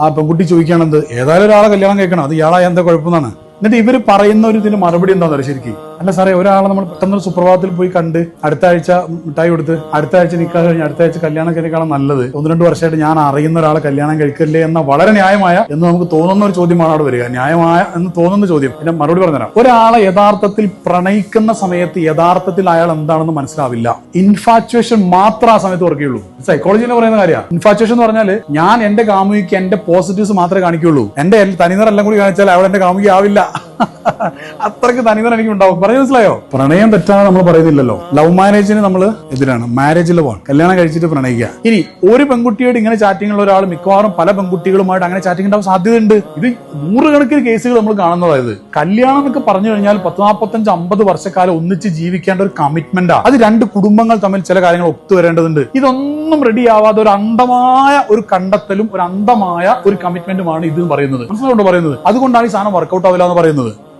ആ പെൺകുട്ടി ചോദിക്കുകയാണെന്ത്, ഏതായാലും ഒരാളെ കല്യാണം കഴിക്കണം, അത് ഇയാളായ എന്താ കുഴപ്പമെന്നാണ്. എന്നിട്ട് ഇവര് പറയുന്ന ഒരു ഇതിന് മറുപടി എന്താണെന്ന് അറിയാം ശരിക്കും. അല്ല സാറേ, ഒരാളെ നമ്മൾ പെട്ടെന്ന് സുപ്രഭാതത്തിൽ പോയി കണ്ട് അടുത്ത ആഴ്ച മിഠായി കൊടുത്ത് അടുത്ത ആഴ്ച നിക്കാഹ് കഴിഞ്ഞ് അടുത്ത ആഴ്ച കല്യാണം കഴിക്കാനുള്ള നല്ലത് 1-2 വർഷമായിട്ട് ഞാൻ അറിയുന്ന ഒരാളെ കല്യാണം കഴിക്കല്ലേ എന്ന വളരെ ന്യായമായ എന്ന് നമുക്ക് തോന്നുന്ന ഒരു ചോദ്യമാണ് അവിടെ വരിക. ന്യായമായ എന്ന് തോന്നുന്ന ചോദ്യം. പിന്നെ മറുപടി പറഞ്ഞുതരാം. ഒരാളെ യഥാർത്ഥത്തിൽ പ്രണയിക്കുന്ന സമയത്ത് യഥാർത്ഥത്തിൽ അയാൾ എന്താണെന്ന് മനസ്സിലാവില്ല. ഇൻഫാച്വേഷൻ മാത്രം ആ സമയത്ത് വർക്കുള്ളൂ. സൈക്കോളജിയിൽ പറയുന്ന കാര്യമാണ്. ഇൻഫാച്വേഷൻ എന്ന് പറഞ്ഞാൽ ഞാൻ എന്റെ കാമുകിക്ക് എന്റെ പോസിറ്റീവ്സ് മാത്രമേ കാണിക്കുള്ളൂ, എന്റെ തനിനിറെല്ലാം കൂടി കാണിച്ചാൽ അവൾ എന്റെ കാമുകി ആവില്ല. അത്രയ്ക്ക് തനിനിറം എനിക്ക് ഉണ്ടാവും. പറഞ്ഞു മനസ്സിലായോ? പ്രണയം തെറ്റാണ് നമ്മൾ പറയുന്നില്ലല്ലോ. ലവ് മാരേജിന് നമ്മൾ എതിരാണ്. മാരേജിൽ പോകണം, കല്യാണം കഴിച്ചിട്ട് പ്രണയിക്കുക. ഇനി ഒരു പെൺകുട്ടിയോട് ഇങ്ങനെ ചാറ്റിംഗ് ഉള്ള ഒരാൾ മിക്കവാറും പല പെൺകുട്ടികളുമായിട്ട് അങ്ങനെ ചാറ്റിംഗ് ഉണ്ടാവാൻ സാധ്യതയുണ്ട്. ഇത് 100 കണക്കിന് കേസുകൾ നമ്മൾ കാണുന്നതായത്. കല്യാണം എന്നൊക്കെ പറഞ്ഞു കഴിഞ്ഞാൽ 10, 45, 50 വർഷക്കാലം ഒന്നിച്ച് ജീവിക്കേണ്ട ഒരു കമ്മിറ്റ്മെന്റാ. അത് 2 കുടുംബങ്ങൾ തമ്മിൽ ചില കാര്യങ്ങൾ ഒത്തുവരേണ്ടതുണ്ട്. ഇതൊന്നും റെഡി ആവാതെ ഒരു അന്ധമായ ഒരു കണ്ടെത്തലും ഒരു അന്ധമായ ഒരു കമ്മിറ്റ്മെന്റുമാണ് ഇത് പറയുന്നത്. മനസ്സിലാവുണ്ടോ പറയുന്നത്? അതുകൊണ്ടാണ് ഈ സാധനം വർക്കൗട്ട് ആവില്ല എന്ന് പറയുന്നത്.